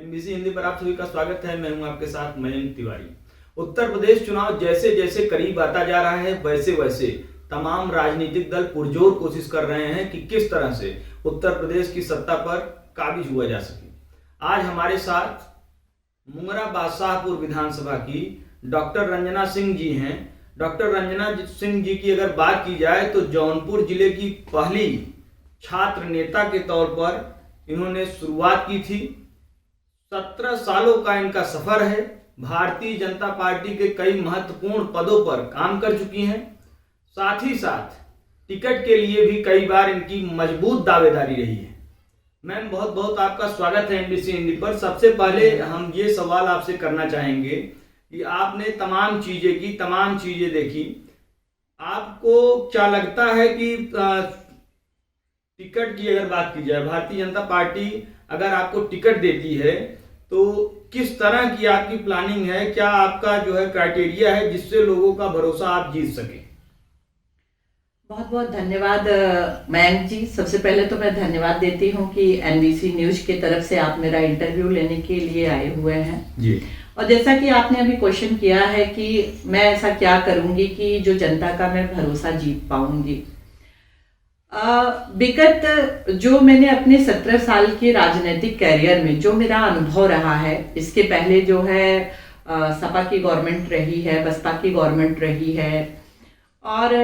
NBC Hindi पर आप सभी का स्वागत है। मैं हूं आपके साथ मयंक तिवारी। उत्तर प्रदेश चुनाव जैसे जैसे करीब आता जा रहा है वैसे वैसे तमाम राजनीतिक दल पुरजोर कोशिश कर रहे हैं कि किस तरह से उत्तर प्रदेश की सत्ता पर काबिज हुआ जा सके। आज हमारे साथ मुंगरा बादशाहपुर विधानसभा की डॉक्टर रंजना सिंह जी हैं। डॉक्टर रंजना सिंह जी की अगर बात की जाए तो जौनपुर जिले की पहली छात्र नेता के तौर पर इन्होंने शुरुआत की थी। 17 सालों का इनका सफर है। भारतीय जनता पार्टी के कई महत्वपूर्ण पदों पर काम कर चुकी हैं। साथ ही साथ टिकट के लिए भी कई बार इनकी मजबूत दावेदारी रही है। मैम, बहुत बहुत आपका स्वागत है एनबीसी हिंदी पर। सबसे पहले हम ये सवाल आपसे करना चाहेंगे कि आपने तमाम चीजें देखी, आपको क्या लगता है कि टिकट की अगर बात की जाए, भारतीय जनता पार्टी अगर आपको टिकट देती है तो किस तरह की आपकी प्लानिंग है? क्या आपका जो है क्राइटेरिया है जिससे लोगों का भरोसा आप जीत सके? बहुत बहुत धन्यवाद मयंक जी। सबसे पहले तो मैं धन्यवाद देती हूं कि एनबीसी न्यूज की तरफ से आप मेरा इंटरव्यू लेने के लिए आए हुए हैं जी। और जैसा कि आपने अभी क्वेश्चन किया है कि मैं ऐसा क्या करूंगी कि जो जनता का मैं भरोसा जीत पाऊंगी। विगत जो मैंने अपने 17 साल के राजनीतिक कैरियर में जो मेरा अनुभव रहा है, इसके पहले जो है सपा की गवर्नमेंट रही है, बसपा की गवर्नमेंट रही है, और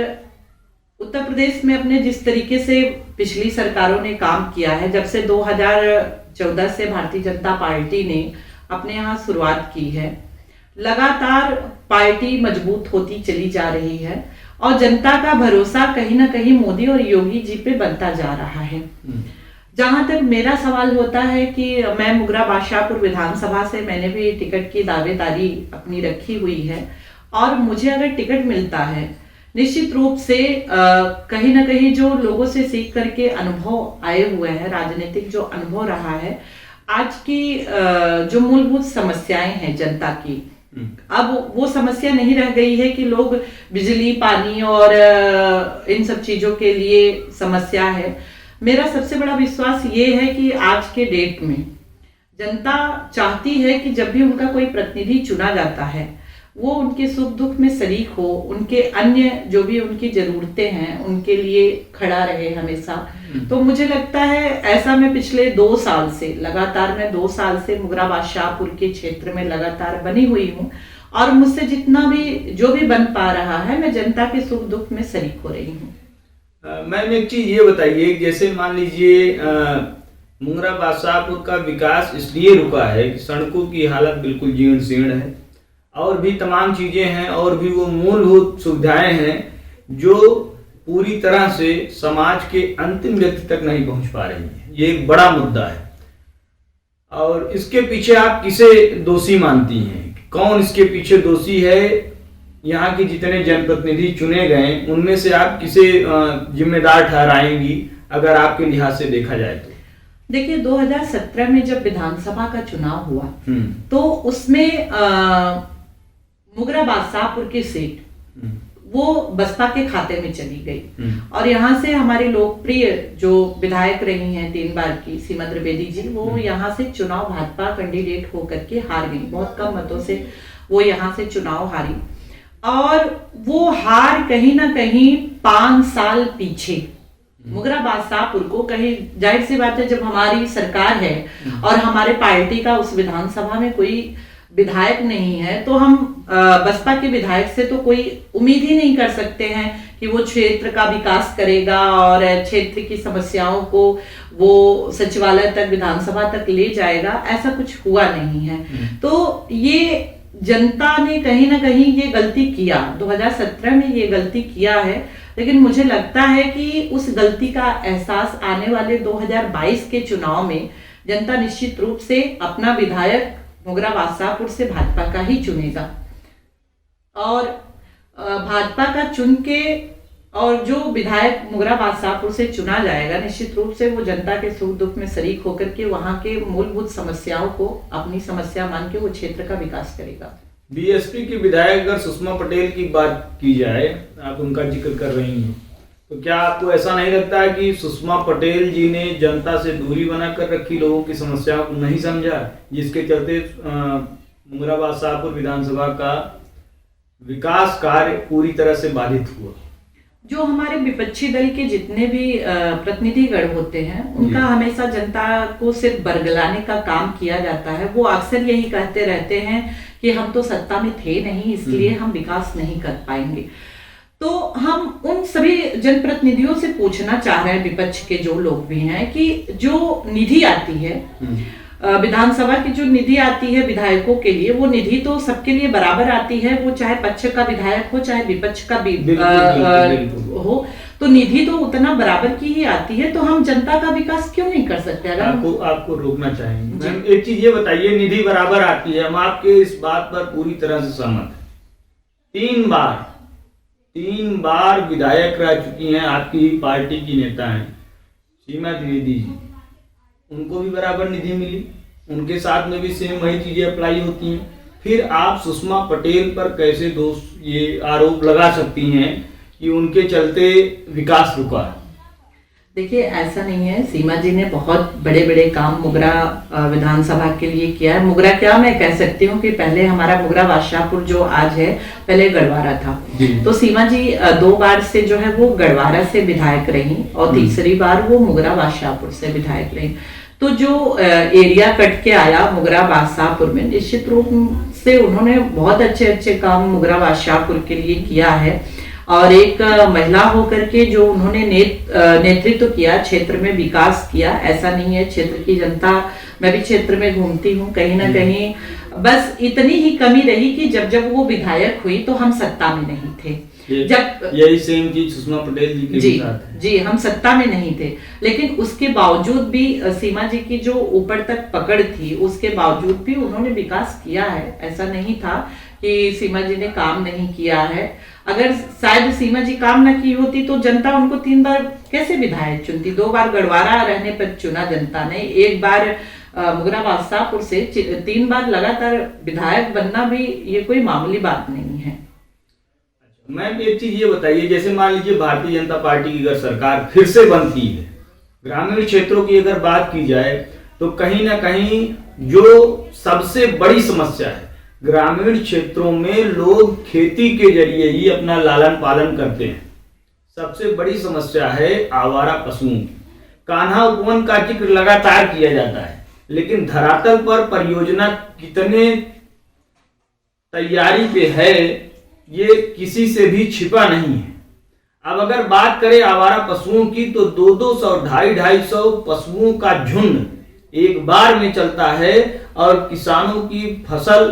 उत्तर प्रदेश में अपने जिस तरीके से पिछली सरकारों ने काम किया है, जब से 2014 से भारतीय जनता पार्टी ने अपने यहाँ शुरुआत की है, लगातार पार्टी मजबूत होती चली जा रही है और जनता का भरोसा कहीं ना कहीं मोदी और योगी जी पे बनता जा रहा है। जहां तक मेरा सवाल होता है कि मैं मुंगरा बादशाहपुर विधानसभा से मैंने भी टिकट की दावेदारी अपनी रखी हुई है और मुझे अगर टिकट मिलता है, निश्चित रूप से कहीं ना कहीं जो लोगों से सीख करके अनुभव आए हुए हैं, राजनीतिक जो अनुभव रहा है, आज की जो मूलभूत समस्याएं हैं जनता की, अब वो समस्या नहीं रह गई है कि लोग बिजली, पानी और इन सब चीजों के लिए समस्या है। मेरा सबसे बड़ा विश्वास ये है कि आज के डेट में जनता चाहती है कि जब भी उनका कोई प्रतिनिधि चुना जाता है वो उनके सुख दुख में शरीक हो, उनके अन्य जो भी उनकी जरूरतें हैं उनके लिए खड़ा रहे हमेशा। तो मुझे लगता है ऐसा मैं पिछले 2 साल से लगातार, मैं 2 साल से मुंगरा बादशाहपुर के क्षेत्र में लगातार बनी हुई हूँ और मुझसे जितना भी जो भी बन पा रहा है, मैं जनता के सुख दुख में शरीक हो रही हूँ। मैम, एक चीज ये बताइए, जैसे मान लीजिए मुंगरा बादशाहपुर का विकास इसलिए रुका है कि सड़कों की हालत बिल्कुल जीर्ण शीर्ण है और भी तमाम चीजें हैं और भी वो मूलभूत सुविधाएं हैं जो पूरी तरह से समाज के अंतिम व्यक्ति तक नहीं पहुंच पा रही है। ये एक बड़ा मुद्दा है और इसके पीछे आप किसे दोषी मानती हैं? कौन इसके पीछे दोषी है? यहाँ के जितने जनप्रतिनिधि चुने गए उनमें से आप किसे जिम्मेदार ठहराएंगी अगर आपके लिहाज से देखा जाए तो? देखिए, 2017 में जब विधानसभा का चुनाव हुआ तो उसमें मुंगरा बादशाहपुर की सीट वो बसपा के खाते में चली गई और यहाँ से हमारी लोकप्रिय जो विधायक रही हैं 3 बार की सीमा त्रिवेदी जी, वो यहाँ से चुनाव भाजपा कैंडिडेट होकर के हार गई। बहुत कम मतों से वो यहाँ से चुनाव हारी और वो हार कहीं ना कहीं 5 साल पीछे मुंगरा बादशाहपुर को, कहीं जाहिर सी बात है जब हमारी सरकार है और हमारे पार्टी का उस विधानसभा में कोई विधायक नहीं है तो हम बसपा के विधायक से तो कोई उम्मीद ही नहीं कर सकते हैं कि वो क्षेत्र का विकास करेगा और क्षेत्र की समस्याओं को वो सचिवालय तक, विधानसभा तक ले जाएगा। ऐसा कुछ हुआ नहीं है। तो ये जनता ने कहीं ना कहीं ये गलती किया, 2017 में ये गलती किया है, लेकिन मुझे लगता है कि उस गलती का एहसास आने वाले 2022 के चुनाव में जनता निश्चित रूप से अपना विधायक मुंगरा बादशाहपुर से भाजपा का ही चुनेगा और भाजपा का चुन के और जो विधायक मुंगरा बादशाहपुर से चुना जाएगा, निश्चित रूप से वो जनता के सुख दुख में शरीक होकर के वहां के मूलभूत समस्याओं को अपनी समस्या मान के वो क्षेत्र का विकास करेगा। बीएसपी की विधायक अगर सुषमा पटेल की बात की जाए, आप उनका जिक्र कर रही हैं, तो क्या आपको ऐसा नहीं लगता है कि सुषमा पटेल जी ने जनता से दूरी बनाकर रखी, लोगों की समस्याओं को नहीं समझा, जिसके चलते मुंगराबाद शाहपुर विधानसभा का विकास कार्य पूरी तरह से बाधित हुआ? जो हमारे विपक्षी दल के जितने भी प्रतिनिधिगण होते हैं, उनका हमेशा जनता को सिर्फ बरगलाने का काम किया जाता है। वो अक्सर यही कहते रहते हैं कि हम तो सत्ता में थे नहीं, इसलिए हम विकास नहीं कर पाएंगे। तो हम उन सभी जनप्रतिनिधियों से पूछना चाह रहे हैं, विपक्ष के जो लोग भी हैं, कि जो निधि आती है विधानसभा की, जो निधि आती है विधायकों के लिए, वो निधि तो सबके लिए बराबर आती है, वो चाहे पक्ष का विधायक हो चाहे विपक्ष का हो, तो निधि तो उतना बराबर की ही आती है। तो हम जनता का विकास क्यों नहीं कर सकते? अगर आपको रोकना चाहेंगे मैम, एक चीज ये बताइए, निधि बराबर आती है, हम आपके इस बात पर पूरी तरह से सहमत हैं। 3 बार विधायक रह चुकी हैं आपकी पार्टी की नेता हैं सीमा द्विवेदी जी, उनको भी बराबर निधि मिली, उनके साथ में भी सेम वही चीजें अप्लाई होती हैं। फिर आप सुषमा पटेल पर कैसे दोष ये आरोप लगा सकती हैं कि उनके चलते विकास रुका? देखिए, ऐसा नहीं है। सीमा जी ने बहुत बड़े बड़े काम मुगरा विधानसभा के लिए किया है। मुगरा क्या, मैं कह सकती हूँ कि पहले हमारा मुगरा बादशाहपुर जो आज है, पहले गढ़वारा था। तो सीमा जी 2 बार से जो है वो गढ़वारा से विधायक रही और तीसरी बार वो मुगरा बादशाहपुर से विधायक रही। तो जो एरिया कट के आया मुगरा बादशाहपुर में, निश्चित रूप से उन्होंने बहुत अच्छे अच्छे काम मुगरा बादशाहपुर के लिए किया है। और एक महिला होकर के जो उन्होंने नेतृत्व किया, क्षेत्र में विकास किया, ऐसा नहीं है। क्षेत्र की जनता, मैं भी क्षेत्र में घूमती हूँ, कहीं ना कहीं बस इतनी ही कमी रही कि जब वो विधायक हुई तो हम सत्ता में नहीं थे। जब यही सेम चीज सुषमा पटेल जी के साथ है। जी, हम सत्ता में नहीं थे, लेकिन उसके बावजूद भी सीमा जी की जो ऊपर तक पकड़ थी, उसके बावजूद भी उन्होंने विकास किया है। ऐसा नहीं था कि सीमा जी ने काम नहीं किया है। अगर शायद सीमा जी काम न की होती तो जनता उनको 3 बार कैसे विधायक चुनती? 2 बार गढ़वारा रहने पर चुना जनता ने, 1 बार मुगरा बादशाहपुर से, 3 बार लगातार विधायक बनना भी ये कोई मामूली बात नहीं है। मैम, एक चीज ये बताइए, जैसे मान लीजिए भारतीय जनता पार्टी की अगर सरकार फिर से बनती है, ग्रामीण क्षेत्रों की अगर बात की जाए तो कहीं ना कहीं जो सबसे बड़ी समस्या है, ग्रामीण क्षेत्रों में लोग खेती के जरिए ही अपना लालन पालन करते हैं। सबसे बड़ी समस्या है आवारा पशुओं की। कान्हा उपवन का जिक्र लगातार किया जाता है, लेकिन धरातल पर परियोजना कितने तैयारी पे है ये किसी से भी छिपा नहीं है। अब अगर बात करें आवारा पशुओं की तो 200-200, 250-250 पशुओं का झुंड एक बार में चलता है और किसानों की फसल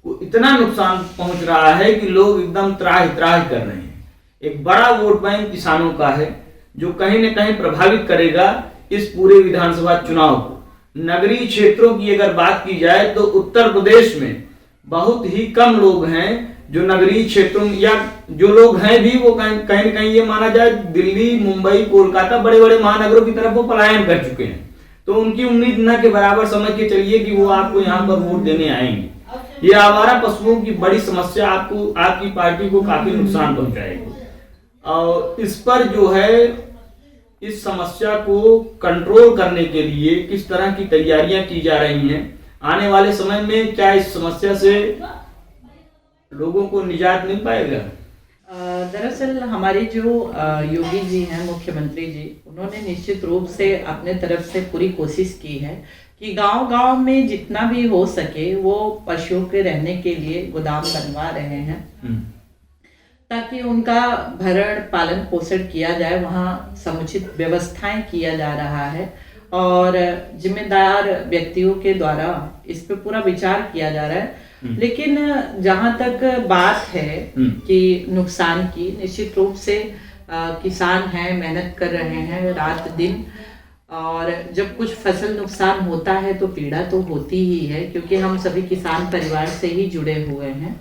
को इतना नुकसान पहुंच रहा है कि लोग एकदम त्राहि त्राहि कर रहे हैं। एक बड़ा वोट बैंक किसानों का है जो कहीं न कहीं प्रभावित करेगा इस पूरे विधानसभा चुनाव को। नगरीय क्षेत्रों की अगर बात की जाए तो उत्तर प्रदेश में बहुत ही कम लोग हैं जो नगरीय क्षेत्रों में, या जो लोग हैं भी वो कहीं न कहीं ये माना जाए दिल्ली, मुंबई, कोलकाता, बड़े बड़े महानगरों की तरफ वो पलायन कर चुके हैं। तो उनकी उम्मीद न के बराबर समझ के चलिए कि वो आपको यहाँ पर वोट देने आएंगे। ये आवारा पशुओं की बड़ी समस्या आपको, आपकी पार्टी को काफी नुकसान पहुंचाएगी। और इस पर जो है, इस समस्या को कंट्रोल करने के लिए किस तरह की तैयारियां की जा रही हैं? आने वाले समय में क्या इस समस्या से लोगों को निजात मिल पाएगा? दरअसल हमारे जो योगी जी हैं, मुख्यमंत्री जी, उन्होंने निश्चित रूप से अपने तरफ से पूरी कोशिश की है कि गांव-गांव में जितना भी हो सके वो पशुओं के रहने के लिए गोदाम बनवा रहे हैं ताकि उनका भरण पालन पोषण किया जाए। वहाँ समुचित व्यवस्थाएं किया जा रहा है और जिम्मेदार व्यक्तियों के द्वारा इस पे पूरा विचार किया जा रहा है। लेकिन जहां तक बात है कि नुकसान की, निश्चित रूप से किसान हैं, मेहनत कर रहे हैं रात दिन, और जब कुछ फसल नुकसान होता है तो पीड़ा तो होती ही है, क्योंकि हम सभी किसान परिवार से ही जुड़े हुए हैं।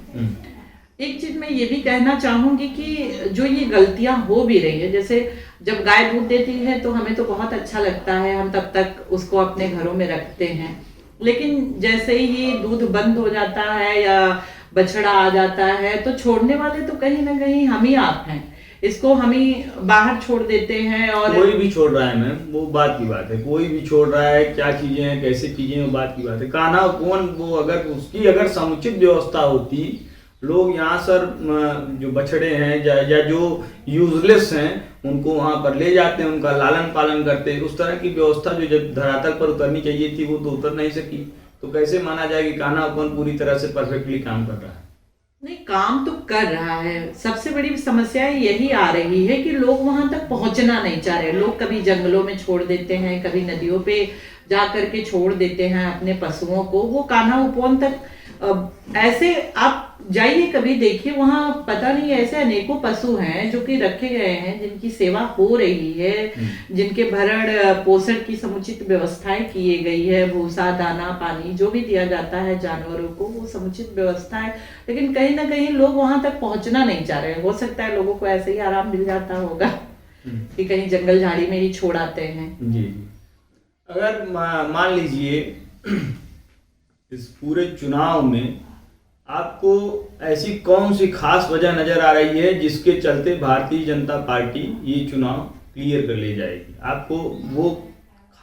एक चीज मैं ये भी कहना चाहूंगी कि जो ये गलतियां हो भी रही है, जैसे जब गाय दूध देती है तो हमें तो बहुत अच्छा लगता है, हम तब तक उसको अपने घरों में रखते हैं, लेकिन जैसे ही दूध बंद हो जाता है या बछड़ा आ जाता है तो छोड़ने वाले तो कहीं ना कहीं हम ही आप हैं। इसको हम ही बाहर छोड़ देते हैं। और कोई भी छोड़ रहा है मैम, वो बात की बात है, कोई भी छोड़ रहा है, क्या चीजें हैं कैसे चीजें हैं वो बात की बात है। कान्हा कौन वो, अगर उसकी अगर समुचित व्यवस्था होती, लोग यहाँ सर जो बछड़े हैं या जो यूजलेस हैं उनको वहाँ पर ले जाते हैं, उनका लालन पालन करते हैं। उस तरह की व्यवस्था जो जब धरातल पर उतरनी चाहिए थी वो तो उतर नहीं सकी, तो कैसे माना जाए कि कान्हा कौन पूरी तरह से परफेक्टली काम कर रहा है? नहीं, काम तो कर रहा है। सबसे बड़ी समस्या यही आ रही है कि लोग वहां तक पहुंचना नहीं चाह रहे। लोग कभी जंगलों में छोड़ देते हैं, कभी नदियों पे जा करके छोड़ देते हैं अपने पशुओं को। वो कान्हा उपवन तक ऐसे आप जाइए कभी, देखिए वहां पता नहीं ऐसे अनेकों पशु हैं जो कि रखे गए हैं, जिनकी सेवा हो रही है, जिनके भरण पोषण की समुचित व्यवस्थाएं की गई है। भूसा, दाना, पानी जो भी दिया जाता है जानवरों को, वो समुचित व्यवस्था है। लेकिन कहीं ना कहीं लोग वहां तक पहुंचना नहीं चाह रहे हैं। हो सकता है लोगों को ऐसे ही आराम मिल जाता होगा कि कहीं जंगल झाड़ी में ही छोड़ आते हैं। जी। अगर मान लीजिए इस पूरे चुनाव में आपको ऐसी कौन सी खास वजह नजर आ रही है जिसके चलते भारतीय जनता पार्टी ये चुनाव क्लियर कर ले जाएगी? आपको वो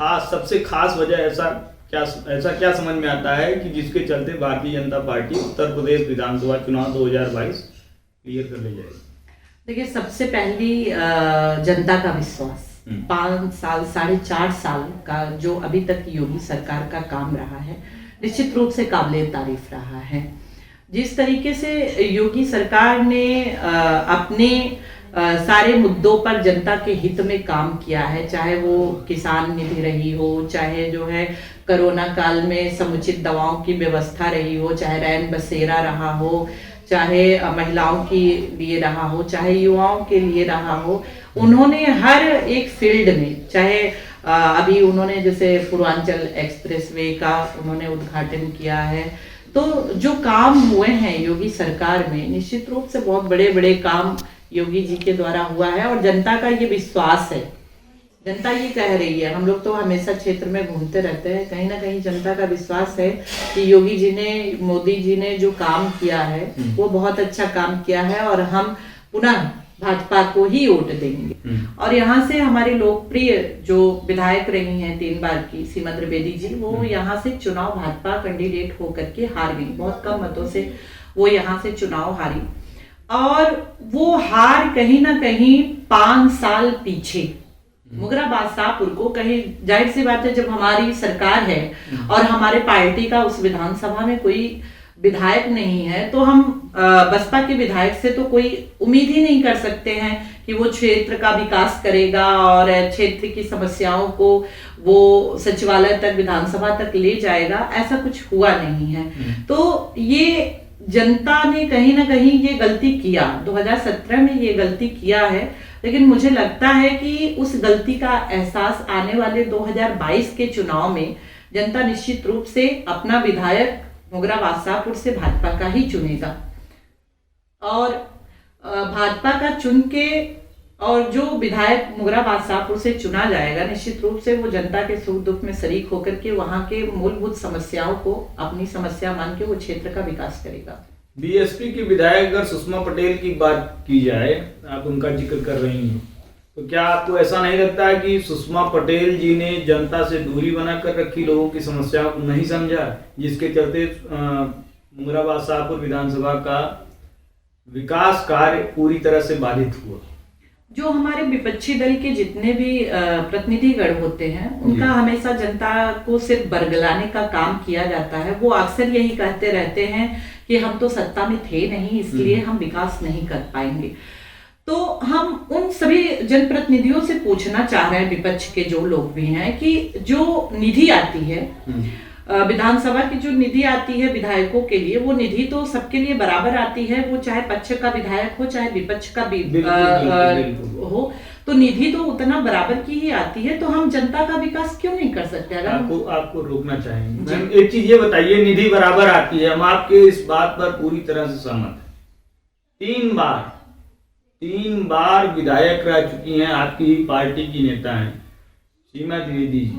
खास, सबसे खास वजह ऐसा क्या समझ में आता है कि जिसके चलते भारतीय जनता पार्टी उत्तर प्रदेश विधानसभा चुनाव 2022 क्लियर कर ले जाएगी? देखिए, सबसे पहली जनता का विश्वास। 5 साल, 4.5 साल का जो अभी तक योगी सरकार का काम रहा है, निश्चित रूप से काबिले तारीफ रहा है। जिस तरीके से योगी सरकार ने अपने सारे मुद्दों पर जनता के हित में काम किया है, चाहे वो किसान निधि रही हो, चाहे जो है कोरोना काल में समुचित दवाओं की व्यवस्था रही हो, चाहे रैन बसेरा रहा हो, चाहे महिलाओं के लिए रहा हो, चाहे युवाओं के लिए रहा हो। उन्होंने हर एक फील्ड में, चाहे अभी उन्होंने जैसे पूर्वांचल एक्सप्रेसवे का उन्होंने उद्घाटन किया है, तो जो काम हुए हैं योगी सरकार में, निश्चित रूप से बहुत बड़े बड़े काम योगी जी के द्वारा हुआ है। और जनता का ये विश्वास है, जनता ये कह रही है, हम लोग तो हमेशा क्षेत्र में घूमते रहते हैं, कहीं ना कहीं जनता का विश्वास है कि योगी जी ने, मोदी जी ने जो काम किया है वो बहुत अच्छा काम किया है, और हम पुनः भाजपा को ही वोट देंगे। और यहाँ से हमारे लोकप्रिय जो विधायक रही हैं 3 बार की, सीमा त्रिवेदी जी, वो यहाँ से चुनाव भाजपा कैंडिडेट होकर के हार गई। बहुत कम मतों से वो यहाँ से चुनाव हारी, और वो हार कहीं ना कहीं 5 साल पीछे मुगराबाद शाहपुर को, कहीं जाहिर सी बात है, जब हमारी सरकार है और हमारे पार्टी का उस विधानसभा में कोई विधायक नहीं है, तो हम बसपा के विधायक से तो कोई उम्मीद ही नहीं कर सकते हैं कि वो क्षेत्र का विकास करेगा और क्षेत्र की समस्याओं को वो सचिवालय तक, विधानसभा तक ले जाएगा। ऐसा कुछ हुआ नहीं है। तो ये जनता ने कहीं ना कहीं ये गलती किया, 2017 में ये गलती किया है। लेकिन मुझे लगता है कि उस गलती का एहसास आने वाले 2022 के चुनाव में जनता निश्चित रूप से अपना विधायक मुगराबाद शाहपुर से भाजपा का ही चुनेगा, और भाजपा का चुन के, और जो विधायक मुगराबाद शाहपुर से चुना जाएगा, निश्चित रूप से वो जनता के सुख दुख में शरीक होकर के वहां के मूलभूत समस्याओं को अपनी समस्या मान के वो क्षेत्र का विकास करेगा। बीएसपी की विधायक अगर सुषमा पटेल की बात की जाए, आप उनका जिक्र कर रही हैं, तो क्या आपको ऐसा नहीं लगता है कि सुषमा पटेल जी ने जनता से दूरी बनाकर रखी, लोगों की समस्याओं को नहीं समझा, जिसके चलते मुगराबाद शाहपुर विधानसभा का विकास कार्य पूरी तरह से बाधित हुआ? जो हमारे विपक्षी दल के जितने भी प्रतिनिधिगण होते हैं, उनका हमेशा जनता को सिर्फ बरगलाने का काम किया जाता है। वो अक्सर यही कहते रहते हैं कि हम तो सत्ता में थे नहीं, इसलिए हम विकास नहीं कर पाएंगे। तो हम उन सभी जनप्रतिनिधियों से पूछना चाह रहे हैं, विपक्ष के जो लोग भी हैं, कि जो निधि आती है, विधानसभा की जो निधि आती है विधायकों के लिए, वो निधि तो सबके लिए बराबर आती है, वो चाहे पक्ष का विधायक हो चाहे विपक्ष का भी हो, तो निधि तो उतना बराबर की ही आती है। तो हम जनता का विकास क्यों नहीं कर सकते? अगर आपको रोकना चाहेंगे मैम, एक चीज ये बताइए, निधि बराबर आती है, हम आपके इस बात पर पूरी तरह से सहमत है। 3 बार विधायक रह चुकी हैं, आपकी ही पार्टी की नेता हैं सीमा द्विवेदी जी,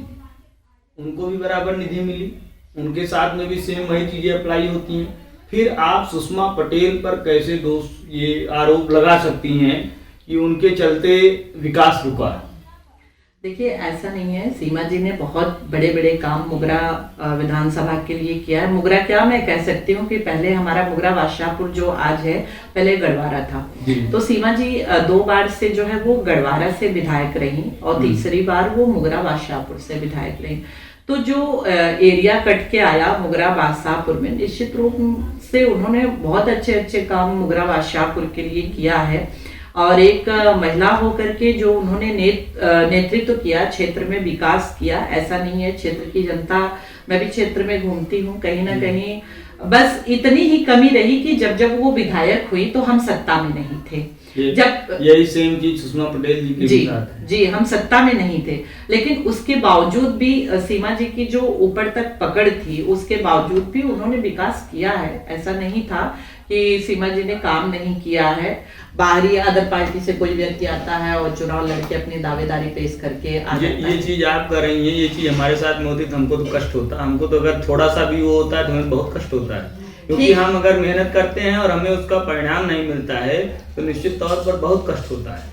उनको भी बराबर निधि मिली, उनके साथ में भी सेम वही चीजें अप्लाई होती हैं। फिर आप सुषमा पटेल पर कैसे दोष, ये आरोप लगा सकती हैं कि उनके चलते विकास रुका? देखिए, ऐसा नहीं है। सीमा जी ने बहुत बड़े बड़े काम मुगरा विधानसभा के लिए किया है। मुगरा क्या, मैं कह सकती हूँ कि पहले हमारा मुगरा बादशाहपुर जो आज है, पहले गढ़वारा था। तो सीमा जी 2 बार से जो है वो गढ़वारा से विधायक रही और तीसरी बार वो मुगरा बादशाहपुर से विधायक रही। तो जो एरिया कट के आया मुगरा बादशाहपुर में, निश्चित रूप से उन्होंने बहुत अच्छे अच्छे काम मुगरा बादशाहपुर के लिए किया है। और एक महिला होकर के जो उन्होंने नेतृत्व किया, क्षेत्र में विकास किया, ऐसा नहीं है। क्षेत्र की जनता, मैं भी क्षेत्र में घूमती हूँ, कहीं ना कहीं बस इतनी ही कमी रही कि जब जब वो विधायक हुई तो हम सत्ता में नहीं थे। जब यही सेम चीज सुषमा पटेल जी के साथ है। जी, हम सत्ता में नहीं थे, लेकिन उसके बावजूद भी सीमा जी की जो ऊपर तक पकड़ थी, उसके बावजूद भी उन्होंने विकास किया है। ऐसा नहीं था कि सीमा जी ने काम नहीं किया है। बाहरी अदर पार्टी से कोई व्यक्ति आता है और चुनाव लड़के अपनी दावेदारी पेश करके आ जाता है। ये चीज आप कर रही हैं, ये चीज हमारे साथ में होती तो हमको तो कष्ट होता। हमको तो अगर थोड़ा सा भी वो होता है तो हमें बहुत कष्ट होता है, क्योंकि हम अगर मेहनत करते हैं और हमें उसका परिणाम नहीं मिलता है तो निश्चित तौर पर बहुत कष्ट होता है।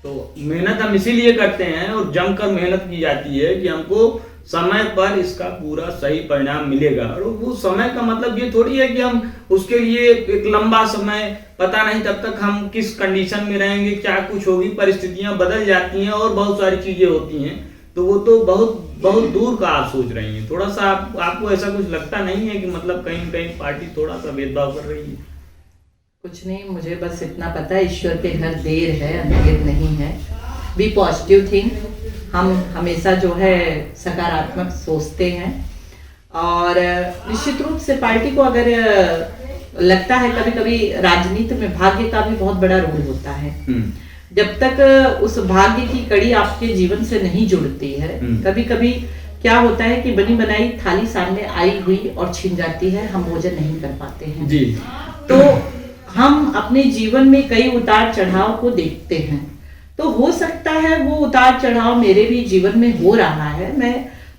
तो मेहनत हम इसीलिए करते हैं और जमकर मेहनत की जाती है कि हमको समय पर इसका पूरा सही परिणाम मिलेगा। और वो समय का मतलब ये थोड़ी है कि हम उसके लिए एक लंबा समय, पता नहीं तब तक हम किस कंडीशन में रहेंगे, क्या कुछ होगी, परिस्थितियां बदल जाती हैं और बहुत सारी चीजें होती हैं। तो वो तो बहुत बहुत दूर का आप सोच रही हैं। थोड़ा सा आपको ऐसा कुछ लगता नहीं है कि मतलब कहीं न कहीं पार्टी थोड़ा सा भेदभाव कर रही है? कुछ नहीं, मुझे बस इतना पता है, ईश्वर के घर देर है अंधेर नहीं है। Be positive think. हम हमेशा जो है सकारात्मक सोचते हैं और निश्चित रूप से पार्टी को अगर लगता है, कभी कभी राजनीति में भाग्य का भी बहुत बड़ा रोल होता है। जब तक उस भाग्य की कड़ी आपके जीवन से नहीं जुड़ती है, कभी कभी क्या होता है कि बनी बनाई थाली सामने आई हुई और छिन जाती है, हम भोजन नहीं कर पाते हैं जी। तो हम अपने जीवन में कई उतार चढ़ाव को देखते हैं। तो हो सकता है वो उतार चढ़ाव मेरे भी जीवन में हो रहा है। मैं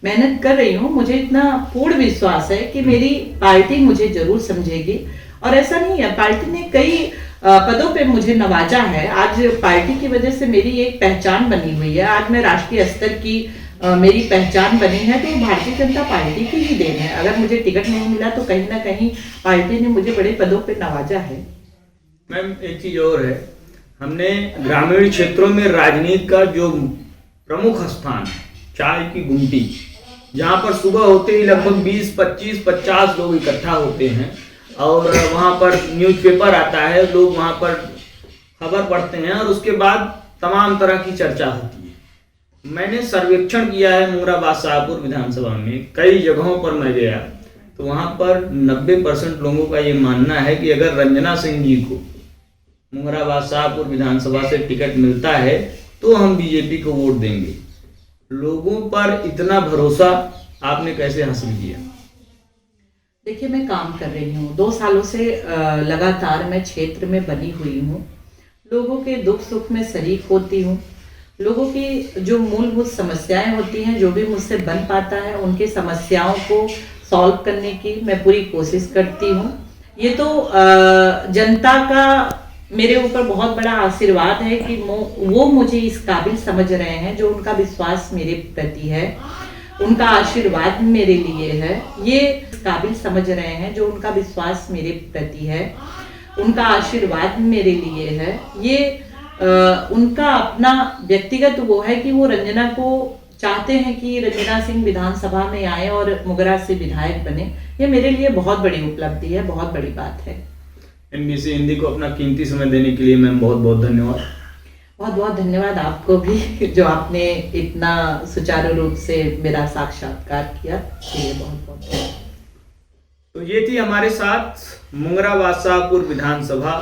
मेहनत कर रही हूँ, मुझे इतना पूर्ण विश्वास है कि मेरी पार्टी मुझे जरूर समझेगी। और ऐसा नहीं है, पार्टी ने कई पदों पे मुझे नवाजा है। आज पार्टी की वजह से मेरी एक पहचान बनी हुई है। आज मैं राष्ट्रीय स्तर की मेरी पहचान बनी है, तो भारतीय जनता पार्टी की ही देन है। अगर मुझे टिकट नहीं मिला तो कहीं ना कहीं पार्टी ने मुझे बड़े पदों पे नवाजा है। मैम, एक चीज और है, हमने ग्रामीण क्षेत्रों में राजनीति का जो प्रमुख स्थान है, चाय की गुमटी, जहाँ पर सुबह होते ही लगभग 20, 25, 50 लोग इकट्ठा होते हैं और वहाँ पर न्यूज़पेपर आता है, लोग वहाँ पर खबर पढ़ते हैं और उसके बाद तमाम तरह की चर्चा होती है। मैंने सर्वेक्षण किया है मुगरा बादशाहपुर विधानसभा में, कई जगहों पर मैं गया तो वहाँ पर 90% लोगों का ये मानना है कि अगर रंजना सिंह जी को मुगरा बादशाहपुर विधानसभा से टिकट मिलता है तो हम बीजेपी को वोट देंगे। लोगों पर इतना भरोसा आपने कैसे हासिल किया? देखिए, मैं काम कर रही हूँ 2 सालों से लगातार मैं क्षेत्र में बनी हुई हूँ। लोगों के दुख सुख में शरीक होती हूँ। लोगों की जो मूलभूत समस्याएं होती हैं, जो भी मुझसे बन पाता है, उनकी समस्याओं को सॉल्व करने की मैं पूरी कोशिश करती हूँ। ये तो जनता का मेरे ऊपर बहुत बड़ा आशीर्वाद है कि वो मुझे इस काबिल समझ रहे हैं। जो उनका विश्वास मेरे प्रति है, उनका आशीर्वाद मेरे लिए है, ये काबिल समझ रहे हैं। जो उनका विश्वास मेरे प्रति है, उनका आशीर्वाद मेरे लिए है, ये उनका अपना व्यक्तिगत वो है कि वो रंजना को चाहते हैं कि रंजना सिंह विधानसभा में आए और मुगरा से विधायक बने। ये मेरे लिए बहुत बड़ी उपलब्धि है, बहुत बड़ी बात है। एनबीसी हिंदी को अपना कीमती समय देने के लिए मैम बहुत बहुत धन्यवाद। बहुत बहुत धन्यवाद आपको भी, जो आपने इतना सुचारू रूप से मेरा साक्षात्कार किया, इसलिए बहुत बहुत धन्यवाद। तो ये थी हमारे साथ मुगरा बादशाहपुर विधानसभा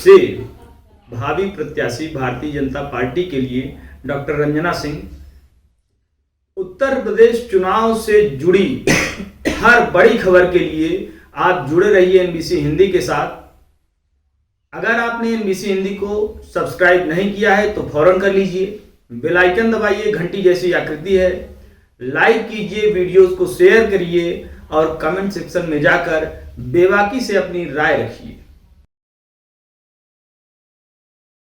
से भावी प्रत्याशी भारतीय जनता पार्टी के लिए डॉक्टर रंजना सिंह। उत्तर प्रदेश चुनाव से जुड़ी हर बड़ी खबर के लिए आप जुड़े रहिए एनबीसी हिंदी के साथ। अगर आपने एनबीसी हिंदी को सब्सक्राइब नहीं किया है तो फौरन कर लीजिए, बेल आइकन दबाइए, घंटी जैसी आकृति है, लाइक कीजिए, वीडियोस को शेयर करिए और कमेंट सेक्शन में जाकर बेबाकी से अपनी राय रखिए।